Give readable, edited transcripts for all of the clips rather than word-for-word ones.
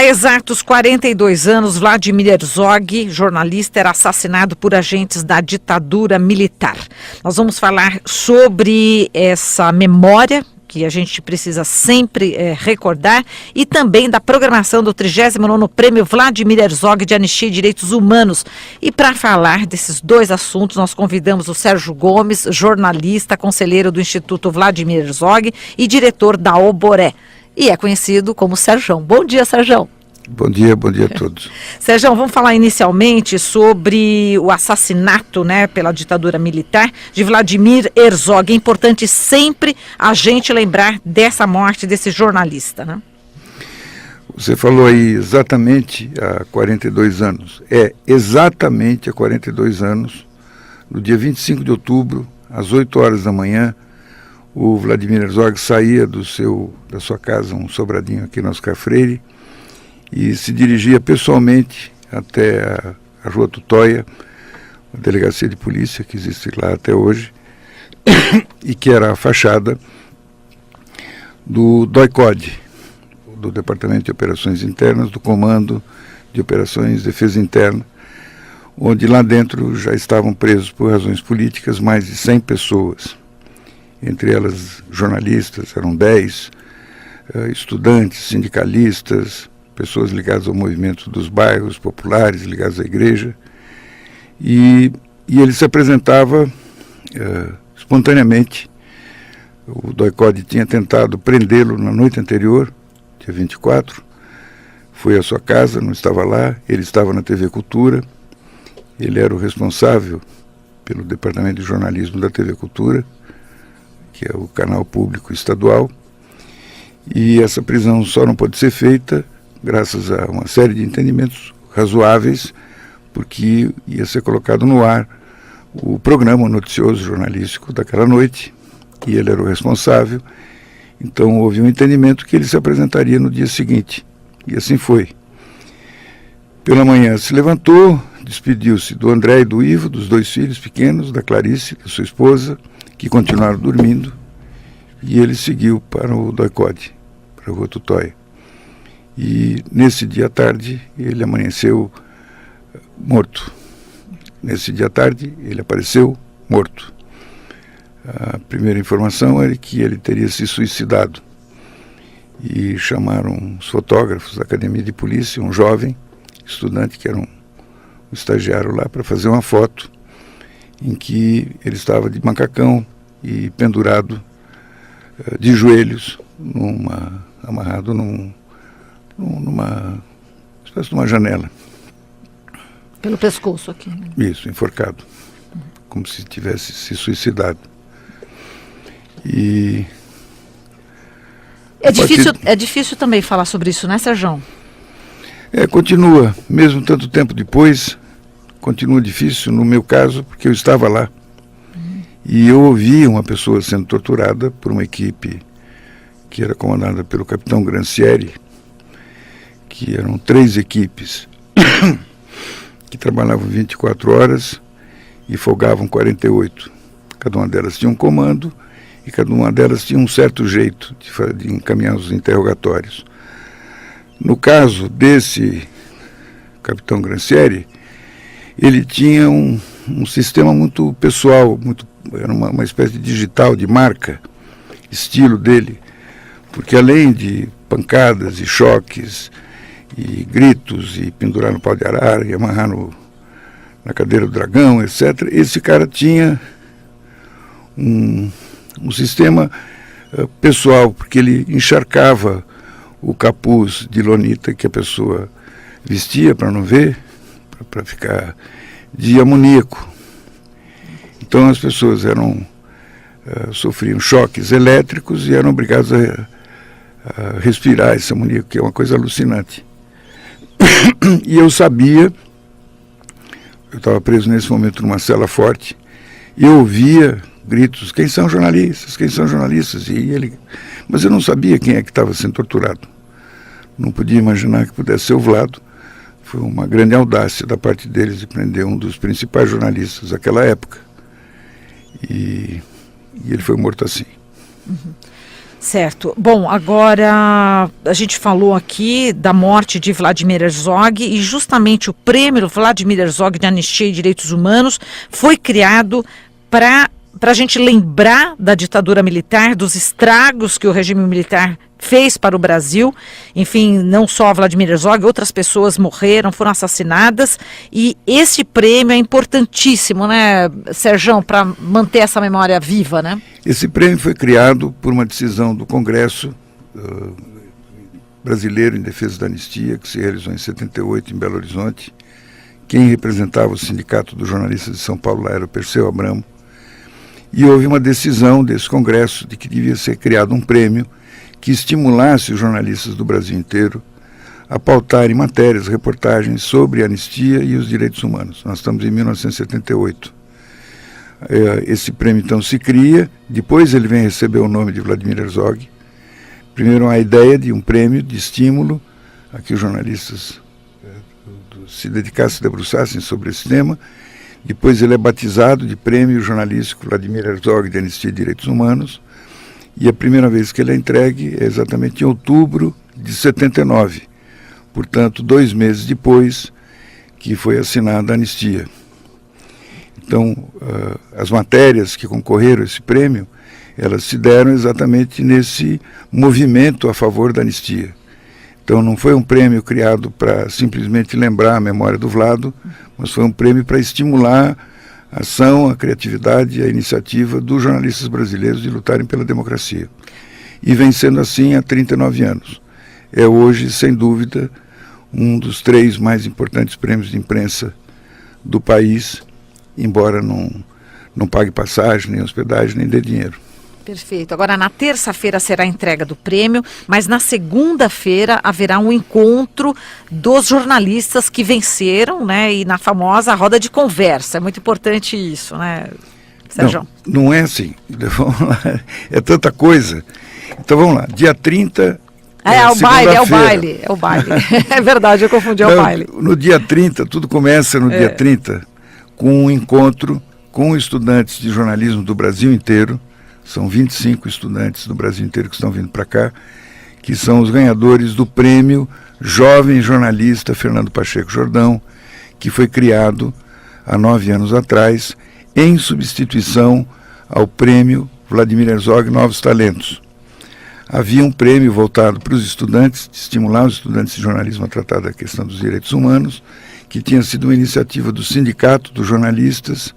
Há exatos 42 anos, Vladimir Herzog, jornalista, era assassinado por agentes da ditadura militar. Nós vamos falar sobre essa memória que a gente precisa sempre recordar, e também da programação do 39º Prêmio Vladimir Herzog de Anistia e Direitos Humanos. E para falar desses dois assuntos, nós convidamos o Sérgio Gomes, jornalista, conselheiro do Instituto Vladimir Herzog e diretor da Oboré. E é conhecido como Sérgio. Bom dia, Sérgio. Bom dia a todos. Sérgio, vamos falar inicialmente sobre o assassinato, pela ditadura militar de Vladimir Herzog. É importante sempre a gente lembrar dessa morte desse jornalista, Você falou aí exatamente há 42 anos. É exatamente há 42 anos, no dia 25 de outubro, às 8 horas da manhã, o Vladimir Herzog saía da sua casa, um sobradinho aqui no Oscar Freire, e se dirigia pessoalmente até a Rua Tutóia, a delegacia de polícia que existe lá até hoje, e que era a fachada do DOI-CODE, do Departamento de Operações Internas, do Comando de Operações de Defesa Interna, onde lá dentro já estavam presos por razões políticas mais de 100 pessoas, entre elas jornalistas, eram 10, estudantes, sindicalistas, pessoas ligadas ao movimento dos bairros populares, ligadas à igreja, e ele se apresentava espontaneamente. O DOI-CODE tinha tentado prendê-lo na noite anterior, dia 24, foi à sua casa, não estava lá, ele estava na TV Cultura, ele era o responsável pelo departamento de jornalismo da TV Cultura, que é o canal público estadual, e essa prisão só não pode ser feita graças a uma série de entendimentos razoáveis, porque ia ser colocado no ar o programa noticioso jornalístico daquela noite, e ele era o responsável. Então houve um entendimento que ele se apresentaria no dia seguinte, e assim foi. Pela manhã se levantou, despediu-se do André e do Ivo, dos dois filhos pequenos, da Clarice, que é sua esposa, que continuaram dormindo, e ele seguiu para o DOI-CODE, para a Rua Tutóia. E nesse dia à tarde ele amanheceu morto. Nesse dia à tarde ele apareceu morto. A primeira informação era que ele teria se suicidado. E chamaram os fotógrafos da Academia de Polícia, um jovem estudante que era um estagiário lá, para fazer uma foto em que ele estava de macacão e pendurado de joelhos, amarrado numa espécie de uma janela. Pelo pescoço aqui. Isso, enforcado. Como se tivesse se suicidado. E... É difícil também falar sobre isso, né, Sérgio? Continua, mesmo tanto tempo depois, continua difícil, no meu caso, porque eu estava lá. E eu ouvi uma pessoa sendo torturada por uma equipe que era comandada pelo capitão Grancieri, que eram 3 equipes que trabalhavam 24 horas e folgavam 48. Cada uma delas tinha um comando e cada uma delas tinha um certo jeito de encaminhar os interrogatórios. No caso desse capitão Grancieri, ele tinha um sistema muito pessoal, era uma espécie de digital, de marca, estilo dele, porque além de pancadas e choques e gritos e pendurar no pau de arara e amarrar na cadeira do dragão, etc., esse cara tinha um sistema pessoal, porque ele encharcava o capuz de lonita que a pessoa vestia para não ver, para ficar de amoníaco. Então as pessoas sofriam choques elétricos e eram obrigadas a respirar esse amoníaco, que é uma coisa alucinante. E eu sabia, eu estava preso nesse momento numa cela forte, e eu ouvia gritos: quem são jornalistas? Quem são jornalistas? Mas eu não sabia quem é que estava sendo torturado. Não podia imaginar que pudesse ser o Vlado. Foi uma grande audácia da parte deles de prender um dos principais jornalistas daquela época. E ele foi morto assim. Uhum. Certo. Bom, agora a gente falou aqui da morte de Vladimir Herzog e justamente o prêmio Vladimir Herzog de Anistia e Direitos Humanos foi criado para a gente lembrar da ditadura militar, dos estragos que o regime militar fez para o Brasil. Enfim, não só Vladimir Herzog, outras pessoas morreram, foram assassinadas, e esse prêmio é importantíssimo, né, Serjão, para manter essa memória viva, né? Esse prêmio foi criado por uma decisão do Congresso Brasileiro em Defesa da Anistia, que se realizou em 78 em Belo Horizonte. Quem representava o Sindicato dos Jornalistas de São Paulo lá era o Perseu Abramo, e houve uma decisão desse Congresso de que devia ser criado um prêmio que estimulasse os jornalistas do Brasil inteiro a pautarem matérias, reportagens sobre a anistia e os direitos humanos. Nós estamos em 1978. Esse prêmio, então, se cria, depois ele vem receber o nome de Vladimir Herzog. Primeiro, a ideia de um prêmio de estímulo a que os jornalistas se dedicassem, se debruçassem sobre esse tema. Depois ele é batizado de Prêmio Jornalístico Vladimir Herzog de Anistia e Direitos Humanos, e a primeira vez que ele é entregue é exatamente em outubro de 79, portanto 2 meses depois que foi assinada a anistia. Então, as matérias que concorreram a esse prêmio, elas se deram exatamente nesse movimento a favor da anistia. Então não foi um prêmio criado para simplesmente lembrar a memória do Vlado, mas foi um prêmio para estimular a ação, a criatividade e a iniciativa dos jornalistas brasileiros de lutarem pela democracia. E vem sendo assim há 39 anos. É hoje, sem dúvida, um dos 3 mais importantes prêmios de imprensa do país, embora não pague passagem, nem hospedagem, nem dê dinheiro. Perfeito. Agora, na terça-feira será a entrega do prêmio, mas na segunda-feira haverá um encontro dos jornalistas que venceram, né? E na famosa roda de conversa. É muito importante isso, né, Sérgio? Não é assim. Vamos lá. É tanta coisa. Então vamos lá. Dia 30. É o baile. É verdade, eu confundi, o baile. No dia 30, tudo começa no dia 30, com um encontro com estudantes de jornalismo do Brasil inteiro. São 25 estudantes do Brasil inteiro que estão vindo para cá, que são os ganhadores do prêmio Jovem Jornalista Fernando Pacheco Jordão, que foi criado há 9 anos atrás, em substituição ao prêmio Vladimir Herzog Novos Talentos. Havia um prêmio voltado para os estudantes, de estimular os estudantes de jornalismo a tratar da questão dos direitos humanos, que tinha sido uma iniciativa do Sindicato dos Jornalistas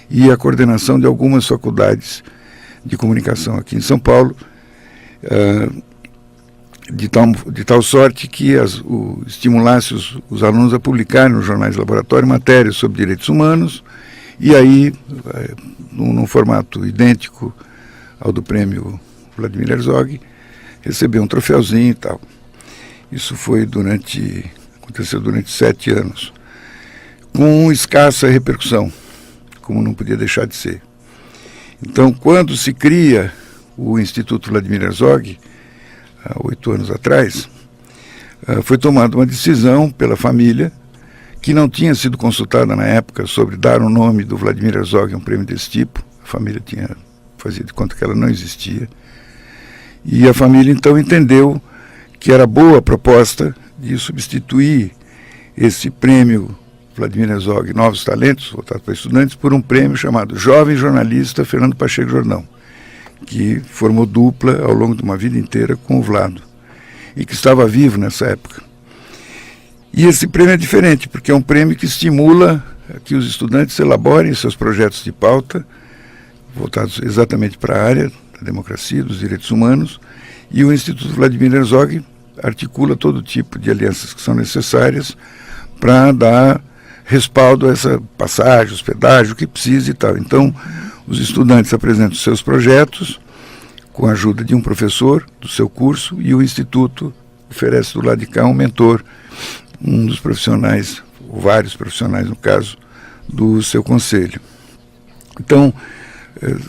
e a coordenação de algumas faculdades de comunicação aqui em São Paulo, de tal sorte que estimulasse os alunos a publicarem nos jornais de laboratório matérias sobre direitos humanos, e aí, num formato idêntico ao do prêmio Vladimir Herzog, receber um troféuzinho e tal. Isso aconteceu durante 7 anos, com escassa repercussão, como não podia deixar de ser. Então, quando se cria o Instituto Vladimir Herzog, há 8 anos atrás, foi tomada uma decisão pela família, que não tinha sido consultada na época sobre dar o nome do Vladimir Herzog a um prêmio desse tipo. A família fazia de conta que ela não existia. E a família, então, entendeu que era boa a proposta de substituir esse prêmio Vladimir Herzog Novos Talentos, voltado para estudantes, por um prêmio chamado Jovem Jornalista Fernando Pacheco Jordão, que formou dupla ao longo de uma vida inteira com o Vlado, e que estava vivo nessa época. E esse prêmio é diferente, porque é um prêmio que estimula que os estudantes elaborem seus projetos de pauta, voltados exatamente para a área da democracia, dos direitos humanos, e o Instituto Vladimir Herzog articula todo tipo de alianças que são necessárias para dar respaldo a essa passagem, hospedagem, o que precisa e tal. Então, os estudantes apresentam seus projetos com a ajuda de um professor do seu curso, e o Instituto oferece do lado de cá um mentor, um dos profissionais, ou vários profissionais no caso, do seu conselho. Então,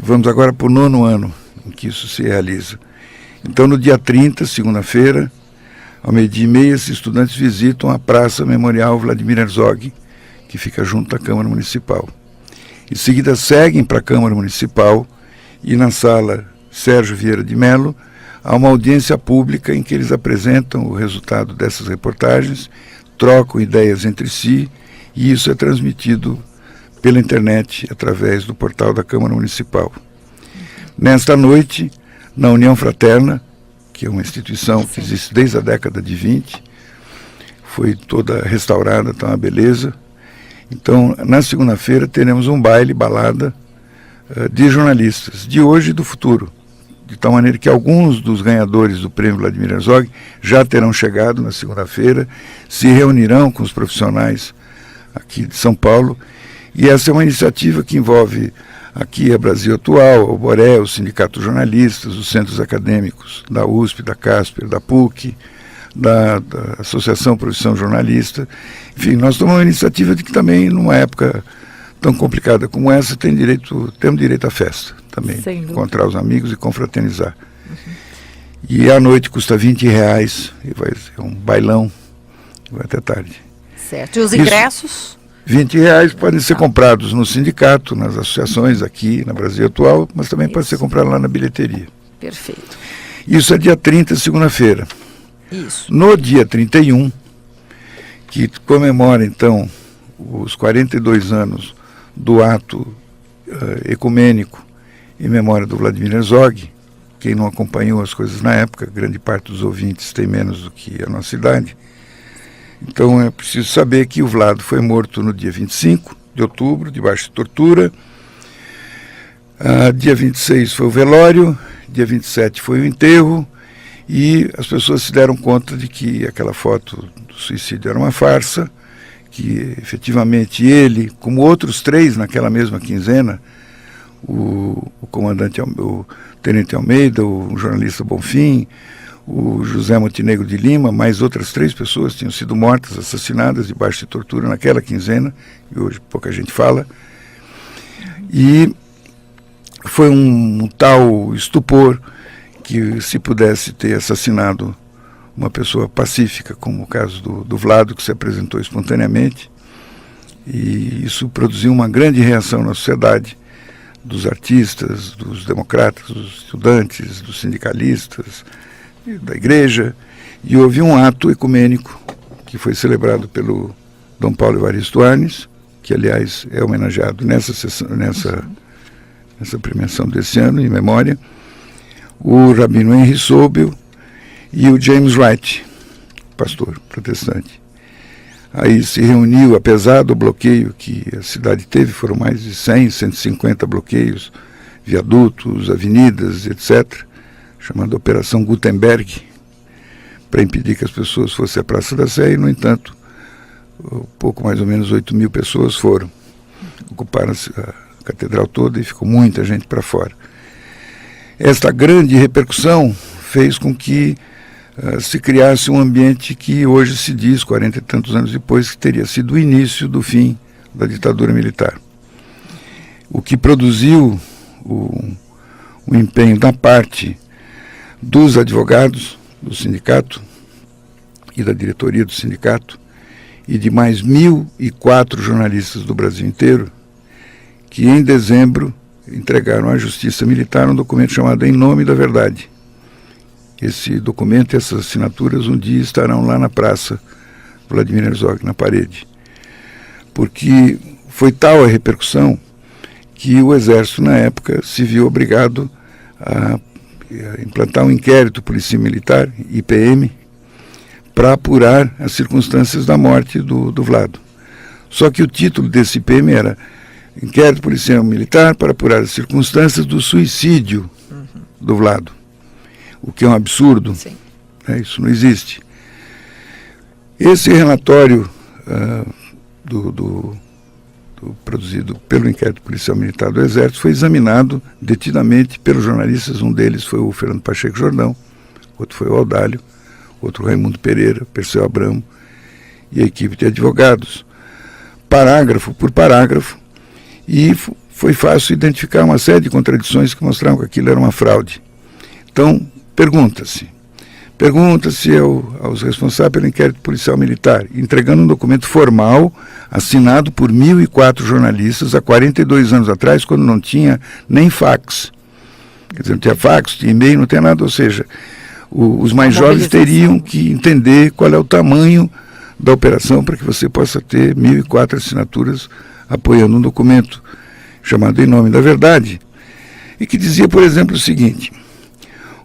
vamos agora para o 9º ano em que isso se realiza. Então, no dia 30, segunda-feira, ao 12h30, esses estudantes visitam a Praça Memorial Vladimir Herzog, que fica junto à Câmara Municipal. Em seguida seguem para a Câmara Municipal e na sala Sérgio Vieira de Mello há uma audiência pública em que eles apresentam o resultado dessas reportagens, trocam ideias entre si, e isso é transmitido pela internet, através do portal da Câmara Municipal. Nesta noite, na União Fraterna, que é uma instituição que existe desde a década de 20, foi toda restaurada, está uma beleza. Então, na segunda-feira, teremos um baile, balada, de jornalistas, de hoje e do futuro. De tal maneira que alguns dos ganhadores do prêmio Vladimir Herzog já terão chegado na segunda-feira, se reunirão com os profissionais aqui de São Paulo, e essa é uma iniciativa que envolve aqui a Brasil Atual, o Boré, o Sindicato de Jornalistas, os centros acadêmicos da USP, da Casper, da PUC, da Associação Profissão Jornalista. Enfim, nós tomamos uma iniciativa de que também, numa época tão complicada como essa, temos direito à festa também, encontrar os amigos e confraternizar. E à noite custa R$20, e vai ser um bailão, vai até tarde. Certo. E os ingressos? R$20 podem ser comprados no sindicato, nas associações aqui na Brasil Atual, mas também pode ser comprado lá na bilheteria. Perfeito. Isso é dia 30, segunda-feira. Isso. No dia 31, que comemora então os 42 anos do ato ecumênico em memória do Vladimir Herzog, quem não acompanhou as coisas na época, grande parte dos ouvintes tem menos do que a nossa idade. Então é preciso saber que o Vlado foi morto no dia 25 de outubro, debaixo de tortura. Dia 26 foi o velório, dia 27 foi o enterro, e as pessoas se deram conta de que aquela foto do suicídio era uma farsa, que efetivamente ele, como outros 3 naquela mesma quinzena, o comandante, o tenente Almeida, o jornalista Bonfim, o José Montenegro de Lima, mais outras 3 pessoas tinham sido mortas, assassinadas debaixo de tortura naquela quinzena, e hoje pouca gente fala. E foi um tal estupor que, se pudesse ter assassinado uma pessoa pacífica, como o caso do Vlado, que se apresentou espontaneamente, e isso produziu uma grande reação na sociedade, dos artistas, dos democratas, dos estudantes, dos sindicalistas, da igreja, e houve um ato ecumênico que foi celebrado pelo Dom Paulo Evaristo Arnes, que aliás é homenageado nessa premiação desse ano, em memória, o Rabino Henry Sobel e o James Wright, pastor protestante. Aí se reuniu, apesar do bloqueio que a cidade teve, foram mais de 100, 150 bloqueios, viadutos, avenidas, etc., chamada Operação Gutenberg, para impedir que as pessoas fossem à Praça da Sé, e, no entanto, pouco mais ou menos 8.000 pessoas foram. Ocuparam a catedral toda e ficou muita gente para fora. Esta grande repercussão fez com que se criasse um ambiente que hoje se diz, 40 e tantos anos depois, que teria sido o início do fim da ditadura militar. O que produziu o empenho da parte dos advogados do sindicato e da diretoria do sindicato e de mais 1.004 jornalistas do Brasil inteiro, que em dezembro entregaram à Justiça Militar um documento chamado Em Nome da Verdade. Esse documento e essas assinaturas um dia estarão lá na Praça Vladimir Herzog, na parede. Porque foi tal a repercussão que o Exército, na época, se viu obrigado a implantar um inquérito polícia militar, IPM, para apurar as circunstâncias da morte do Vlado. Só que o título desse IPM era Inquérito Policial Militar para apurar as circunstâncias do suicídio do Vlado. O que é um absurdo, né? Isso não existe. Esse relatório produzido pelo Inquérito Policial Militar do Exército foi examinado detidamente pelos jornalistas. Um deles foi o Fernando Pacheco Jordão, outro foi o Audálio, outro o Raimundo Pereira, Perseu Abramo e a equipe de advogados, parágrafo por parágrafo, e foi fácil identificar uma série de contradições que mostravam que aquilo era uma fraude. Então, pergunta-se aos responsáveis pelo inquérito policial militar, entregando um documento formal, assinado por 1.004 jornalistas, há 42 anos atrás, quando não tinha nem fax. Quer dizer, não tinha fax, tinha e-mail, não tinha nada, ou seja, os mais jovens teriam que entender qual é o tamanho da operação para que você possa ter 1.004 assinaturas apoiando um documento chamado Em Nome da Verdade, e que dizia, por exemplo, o seguinte: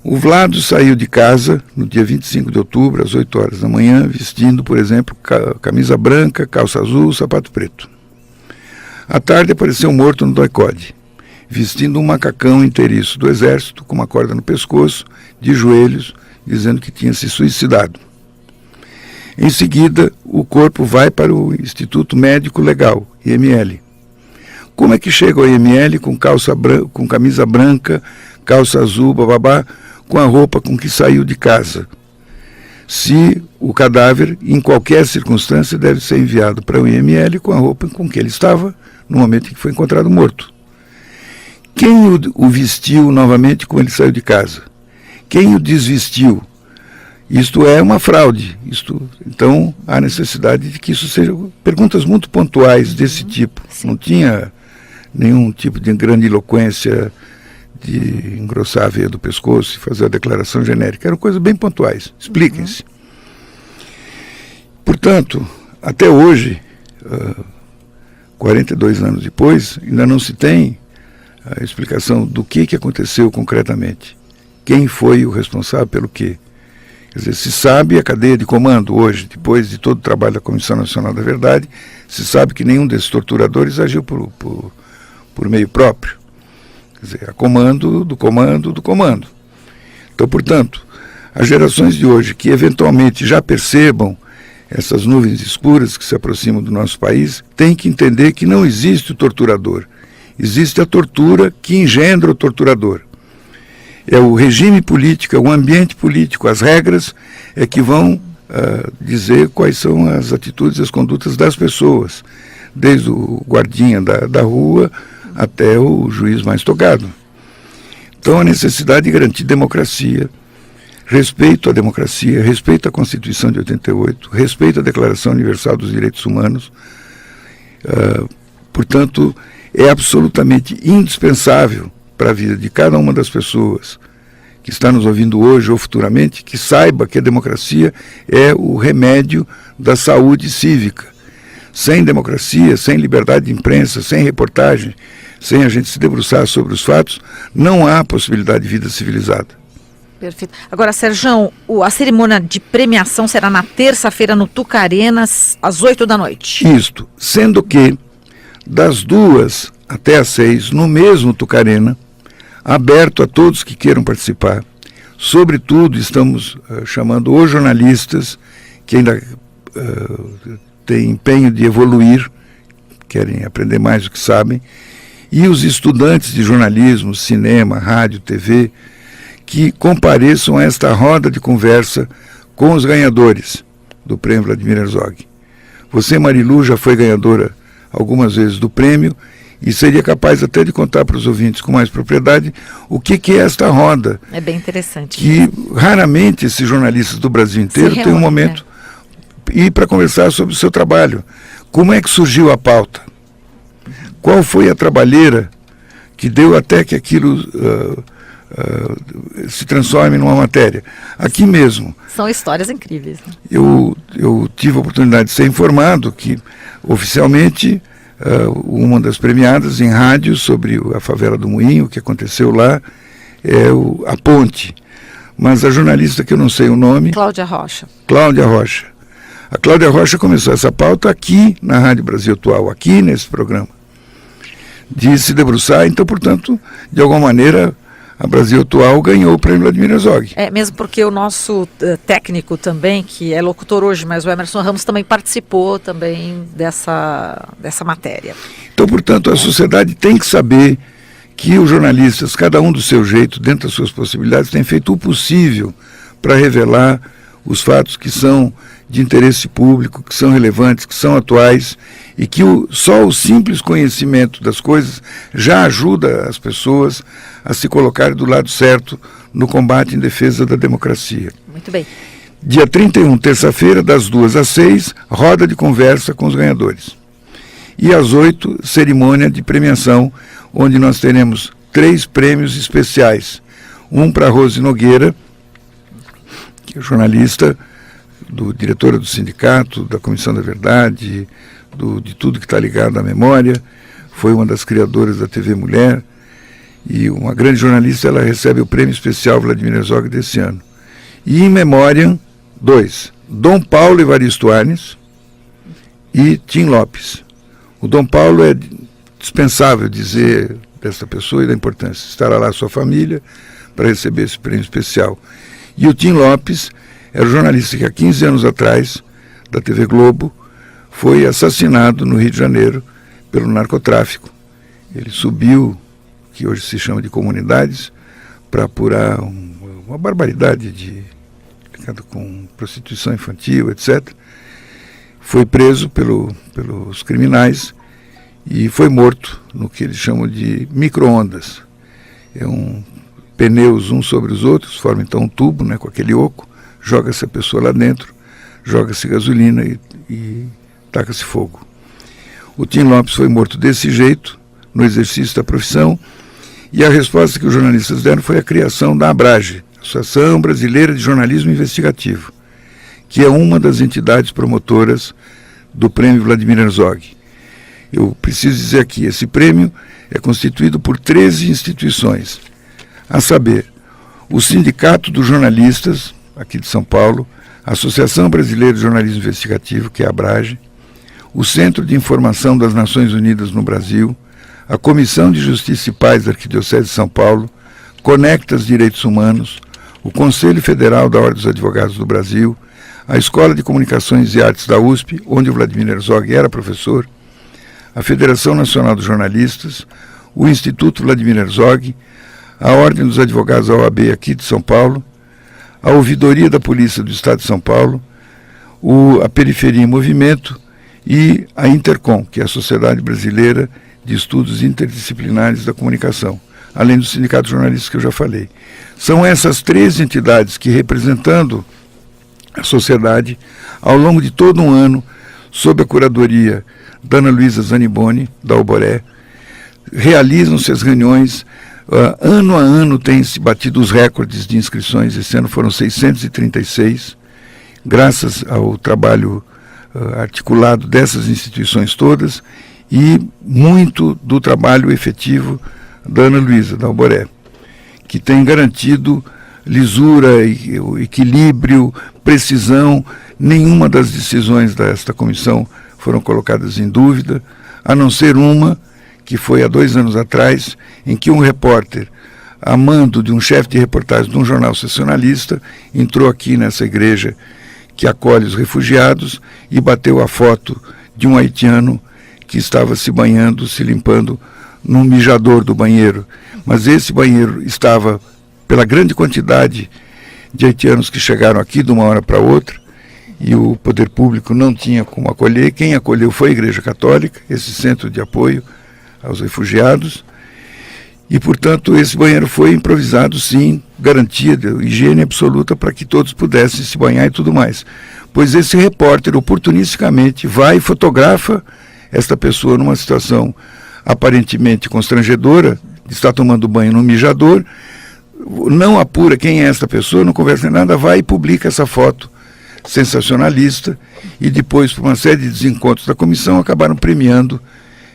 o Vlado saiu de casa no dia 25 de outubro, às 8 horas da manhã, vestindo, por exemplo, camisa branca, calça azul, sapato preto. À tarde apareceu morto no doicode, vestindo um macacão inteiriço do Exército, com uma corda no pescoço, de joelhos, dizendo que tinha se suicidado. Em seguida, o corpo vai para o Instituto Médico Legal, IML. Como é que chega ao IML com camisa branca, calça azul, bababá, com a roupa com que saiu de casa? Se o cadáver, em qualquer circunstância, deve ser enviado para o IML com a roupa com que ele estava no momento em que foi encontrado morto. Quem o vestiu novamente como ele saiu de casa? Quem o desvestiu? Isto é uma fraude. Então, há necessidade de que isso seja perguntas muito pontuais desse tipo. Sim. Não tinha nenhum tipo de grandiloquência de engrossar a veia do pescoço e fazer a declaração genérica. Eram coisas bem pontuais. Expliquem-se. Portanto, até hoje, 42 anos depois, ainda não se tem a explicação do que aconteceu concretamente. Quem foi o responsável pelo quê? Quer dizer, se sabe a cadeia de comando hoje, depois de todo o trabalho da Comissão Nacional da Verdade, se sabe que nenhum desses torturadores agiu por meio próprio. Quer dizer, a comando do comando do comando. Então, portanto, as gerações de hoje que eventualmente já percebam essas nuvens escuras que se aproximam do nosso país, têm que entender que não existe o torturador. Existe a tortura que engendra o torturador. É o regime político, é o ambiente político, as regras é que vão dizer quais são as atitudes e as condutas das pessoas, desde o guardinha da rua até o juiz mais togado. Então, a necessidade de garantir democracia, respeito à democracia, respeito à Constituição de 88, respeito à Declaração Universal dos Direitos Humanos, portanto, é absolutamente indispensável para a vida de cada uma das pessoas que está nos ouvindo hoje ou futuramente, que saiba que a democracia é o remédio da saúde cívica. Sem democracia, sem liberdade de imprensa, sem reportagem, sem a gente se debruçar sobre os fatos, não há possibilidade de vida civilizada. Perfeito. Agora, Serjão, a cerimônia de premiação será na terça-feira no Tucarenas, às 8 da noite. Isto, sendo que das 2 até às 6, no mesmo Tucarena, aberto a todos que queiram participar. Sobretudo, estamos chamando os jornalistas que ainda têm empenho de evoluir, querem aprender mais do que sabem, e os estudantes de jornalismo, cinema, rádio, TV, que compareçam a esta roda de conversa com os ganhadores do Prêmio Vladimir Herzog. Você, Marilu, já foi ganhadora algumas vezes do prêmio e seria capaz até de contar para os ouvintes com mais propriedade o que é esta roda. É bem interessante. Que raramente esses jornalistas do Brasil inteiro têm um momento para conversar sobre o seu trabalho. Como é que surgiu a pauta? Qual foi a trabalheira que deu até que aquilo se transforme numa matéria? Aqui mesmo. São histórias incríveis. Né? Eu tive a oportunidade de ser informado que, oficialmente, uma das premiadas em rádio sobre a favela do Moinho, o que aconteceu lá, é a Ponte. Mas a jornalista, que eu não sei o nome... Cláudia Rocha. Cláudia Rocha. A Cláudia Rocha começou essa pauta aqui na Rádio Brasil Atual, aqui nesse programa, de se debruçar. Então, portanto, de alguma maneira, a Brasil Atual ganhou o Prêmio Vladimir Herzog. É, mesmo porque o nosso técnico também, que é locutor hoje, mas o Emerson Ramos também participou também dessa matéria. Então, portanto, a sociedade tem que saber que os jornalistas, cada um do seu jeito, dentro das suas possibilidades, têm feito o possível para revelar os fatos que são de interesse público, que são relevantes, que são atuais, e que só o simples conhecimento das coisas já ajuda as pessoas a se colocarem do lado certo no combate em defesa da democracia. Muito bem. Dia 31, terça-feira, das 2 às 6, roda de conversa com os ganhadores. E às 8, cerimônia de premiação, onde nós teremos 3 prêmios especiais. Um para Rose Nogueira, jornalista, diretora do sindicato, da Comissão da Verdade, de tudo que está ligado à memória, foi uma das criadoras da TV Mulher, e uma grande jornalista. Ela recebe o prêmio especial Vladimir Herzog desse ano. E em memória, 2, Dom Paulo Evaristo Arnes e Tim Lopes. O Dom Paulo é dispensável dizer dessa pessoa e da importância. Estará lá a sua família para receber esse prêmio especial. E o Tim Lopes era o jornalista que há 15 anos atrás, da TV Globo, foi assassinado no Rio de Janeiro pelo narcotráfico. Ele subiu, que hoje se chama de comunidades, para apurar uma barbaridade ligado com prostituição infantil, etc. Foi preso pelos criminais e foi morto no que eles chamam de micro-ondas. Pneus uns sobre os outros, forma então um tubo, né, com aquele oco, joga-se a pessoa lá dentro, joga-se gasolina e taca-se fogo. O Tim Lopes foi morto desse jeito, no exercício da profissão, e a resposta que os jornalistas deram foi a criação da ABRAGE, Associação Brasileira de Jornalismo Investigativo, que é uma das entidades promotoras do prêmio Vladimir Herzog. Eu preciso dizer aqui, esse prêmio é constituído por 13 instituições, a saber, o Sindicato dos Jornalistas, aqui de São Paulo, a Associação Brasileira de Jornalismo Investigativo, que é a ABRAGE, o Centro de Informação das Nações Unidas no Brasil, a Comissão de Justiça e Paz da Arquidiocese de São Paulo, Conectas Direitos Humanos, o Conselho Federal da Ordem dos Advogados do Brasil, a Escola de Comunicações e Artes da USP, onde o Vladimir Herzog era professor, a Federação Nacional dos Jornalistas, o Instituto Vladimir Herzog, a Ordem dos Advogados da OAB aqui de São Paulo, a Ouvidoria da Polícia do Estado de São Paulo, a Periferia em Movimento e a Intercom, que é a Sociedade Brasileira de Estudos Interdisciplinares da Comunicação, além do Sindicato de Jornalistas que eu já falei. São essas 13 entidades que, representando a sociedade, ao longo de todo um ano, sob a curadoria da Ana Luísa Zaniboni, da Alboré, realizam-se as reuniões. Ano a ano tem-se batido os recordes de inscrições. Esse ano foram 636, graças ao trabalho articulado dessas instituições todas e muito do trabalho efetivo da Ana Luísa, da Alboré, que tem garantido lisura, equilíbrio, precisão. Nenhuma das decisões desta comissão foram colocadas em dúvida, a não ser uma, que foi há 2 anos atrás, em que um repórter, a mando de um chefe de reportagem de um jornal sensacionalista, entrou aqui nessa igreja que acolhe os refugiados e bateu a foto de um haitiano que estava se banhando, se limpando num mijador do banheiro. Mas esse banheiro estava, pela grande quantidade de haitianos que chegaram aqui de uma hora para outra, e o poder público não tinha como acolher. Quem acolheu foi a Igreja Católica, esse centro de apoio aos refugiados, e, portanto, esse banheiro foi improvisado, sim, garantia de higiene absoluta para que todos pudessem se banhar e tudo mais. Pois esse repórter, oportunisticamente, vai e fotografa esta pessoa numa situação aparentemente constrangedora, está tomando banho no mijador, não apura quem é esta pessoa, não conversa nem nada, vai e publica essa foto sensacionalista, e depois, por uma série de desencontros da comissão, acabaram premiando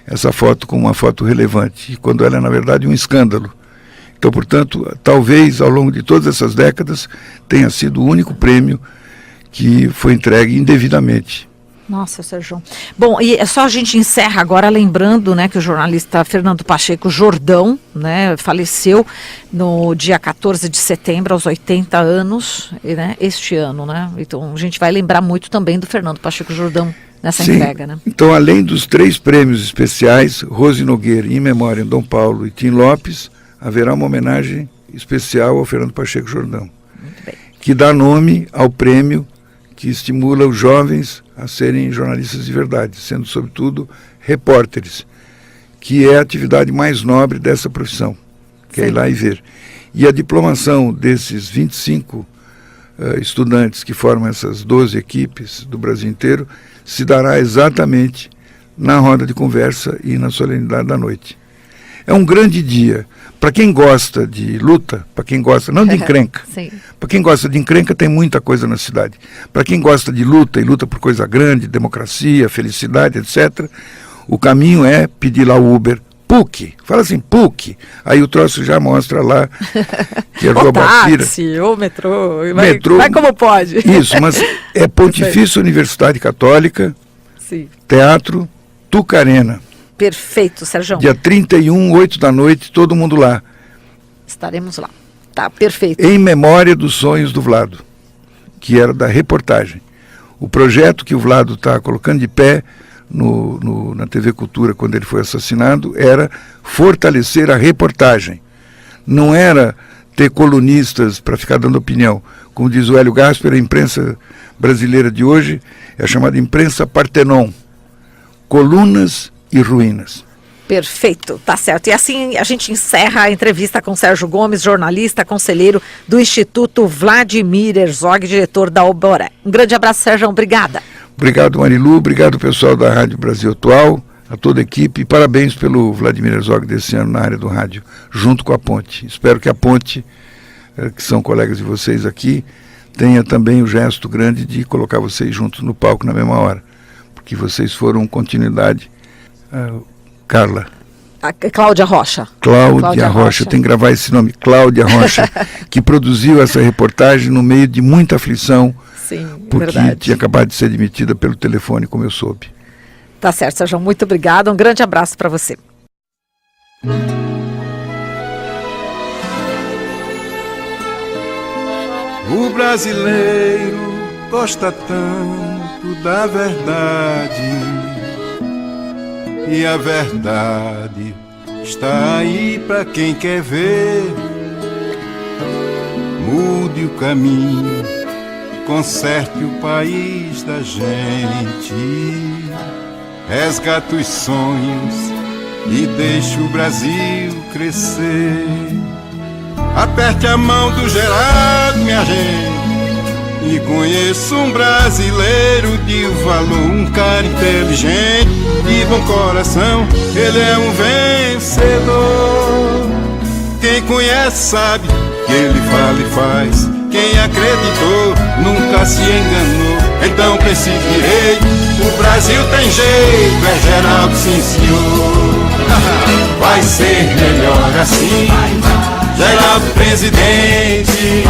essa foto como uma foto relevante, quando ela é, na verdade, um escândalo. Então, portanto, talvez, ao longo de todas essas décadas, tenha sido o único prêmio que foi entregue indevidamente. Nossa, Sérgio. Bom, e é só a gente encerra agora lembrando, né, que o jornalista Fernando Pacheco Jordão, né, faleceu no dia 14 de setembro, aos 80 anos, né, este ano, né? Então a gente vai lembrar muito também do Fernando Pacheco Jordão nessa entrega, né? Então, além dos 3 prêmios especiais, Rose Nogueira, em memória em Dom Paulo e Tim Lopes, haverá uma homenagem especial ao Fernando Pacheco Jordão, que dá nome ao prêmio que estimula os jovens a serem jornalistas de verdade, sendo, sobretudo, repórteres, que é a atividade mais nobre dessa profissão, que é ir lá e ver. E a diplomação desses 25 estudantes que formam essas 12 equipes do Brasil inteiro se dará exatamente na roda de conversa e na solenidade da noite. É um grande dia. Para quem gosta de luta, para quem gosta, não de encrenca, para quem gosta de encrenca tem muita coisa na cidade. Para quem gosta de luta e luta por coisa grande, democracia, felicidade, etc., o caminho é pedir lá o Uber. PUC, fala assim, PUC. Aí o troço já mostra lá que é Rua Bafira. Táxi, ou metrô, Metrô, vai como pode. Isso, mas é Pontifícia Universidade Católica, Sim. Teatro Tucarena. Perfeito, Sérgio. Dia 31, 8 da noite, todo mundo lá. Estaremos lá. Tá, perfeito. Em memória dos sonhos do Vlado, que era da reportagem. O projeto que o Vlado está colocando de pé na TV Cultura, quando ele foi assassinado, era fortalecer a reportagem. Não era ter colunistas para ficar dando opinião. Como diz o Hélio Gasper, a imprensa brasileira de hoje é a chamada imprensa Partenon. Colunas e ruínas. Perfeito, tá certo. E assim a gente encerra a entrevista com Sérgio Gomes, jornalista, conselheiro do Instituto Vladimir Herzog, diretor da Oboré. Um grande abraço, Sérgio. Obrigada. Obrigado, Marilu. Obrigado, pessoal da Rádio Brasil Atual, a toda a equipe. E parabéns pelo Vladimir Herzog desse ano na área do rádio, junto com a Ponte. Espero que a Ponte, que são colegas de vocês aqui, tenha também o gesto grande de colocar vocês juntos no palco na mesma hora. Porque vocês foram continuidade. Carla. A Cláudia Rocha. Cláudia Rocha, tem que gravar esse nome, Cláudia Rocha, que produziu essa reportagem no meio de muita aflição. Sim, porque verdade. Tinha acabado de ser demitida pelo telefone, como eu soube. Tá certo, Sérgio, muito obrigada. Um grande abraço para você. O brasileiro gosta tanto da verdade, e a verdade está aí para quem quer ver. Mude o caminho, conserte o país da gente, resgata os sonhos e deixe o Brasil crescer. Aperte a mão do Geraldo, minha gente, e conheço um brasileiro de valor, um cara inteligente, de bom coração, ele é um vencedor. Quem conhece sabe que ele fala e faz, quem acreditou nunca se enganou. Então pense direito, o Brasil tem jeito, é Geraldo, sim senhor. Vai ser melhor assim, Geraldo presidente.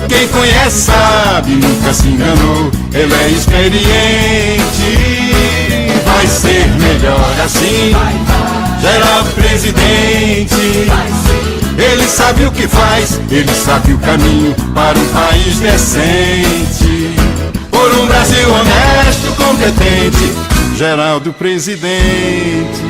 Quem conhece sabe, nunca se enganou, ele é experiente. Vai ser melhor assim, Geraldo presidente. Ele sabe o que faz, ele sabe o caminho para um país decente. Por um Brasil honesto, competente, Geraldo presidente.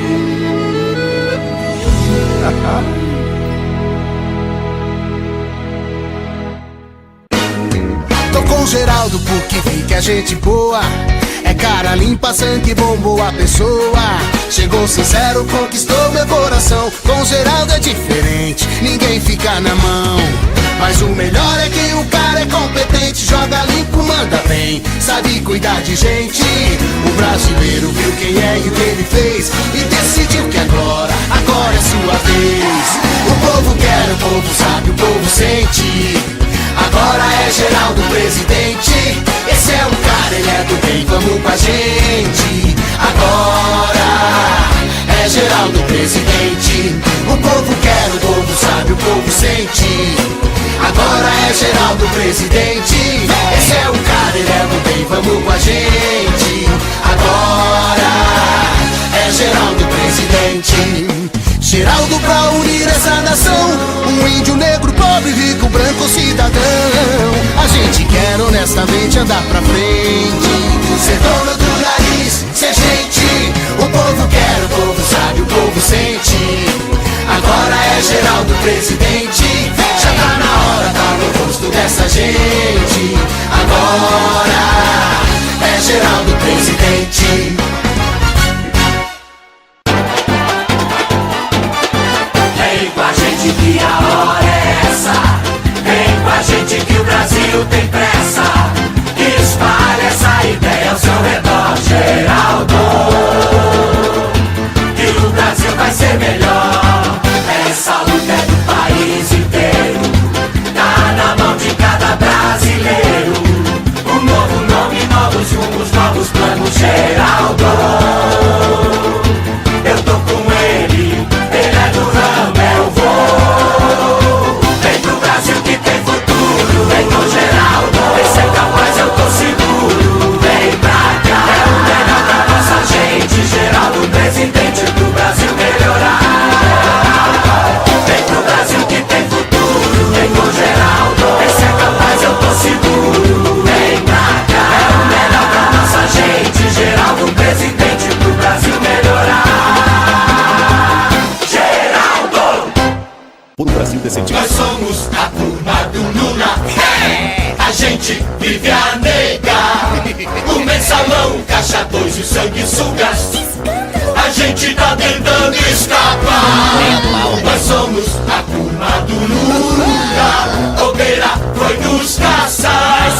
Tô com Geraldo porque vi que a gente boa, é cara limpa, sangue bom, boa pessoa. Chegou sincero, conquistou meu coração. Com Geraldo é diferente, ninguém fica na mão. Mas o melhor é que o cara é competente, joga limpo, manda bem, sabe cuidar de gente. O brasileiro viu quem é e o que ele fez e decidiu que agora é sua vez. O povo quer, o povo sabe, o povo sente. Agora é Geraldo presidente. Esse é um cara, ele é do bem, vamos com a gente. Agora é Geraldo presidente. O povo quer, o povo sabe, o povo sente. Agora é Geraldo presidente. Esse é um cara, ele é do bem, vamos com a gente. Agora é Geraldo presidente. Geraldo pra unir essa nação, um índio, negro, pobre, rico, branco, cidadão. A gente quer honestamente andar pra frente, ser dono do nariz, ser gente. O povo quer, o povo sabe, o povo sente. Agora é Geraldo presidente. Já tá na hora, tá no rosto dessa gente. Agora é Geraldo presidente. Que a hora é essa, vem com a gente que o Brasil tem pressa. Espalhe essa ideia ao seu redor, Geraldo, que o Brasil vai ser melhor. faixa 2 e sanguessugas. A gente tá tentando escapar. Nós somos a turma do Lula. Bobeira foi nos caçar.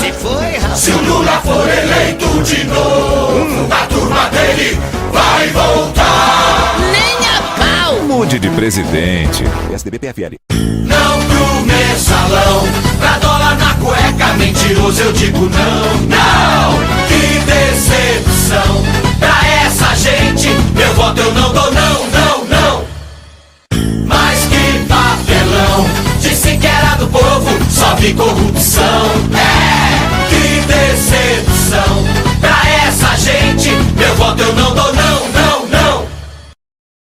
Se o Lula for eleito de novo, a turma dele vai voltar. Nem a pau. Mude de presidente. PSDB-PFL. Não pro mensalão, pra dólar na cueca, mentiroso eu digo não, não. Que decepção, pra essa gente, meu voto eu não dou não, não, não. Mas que papelão, disse que era do povo, só vi corrupção. É, que decepção, pra essa gente, meu voto eu não dou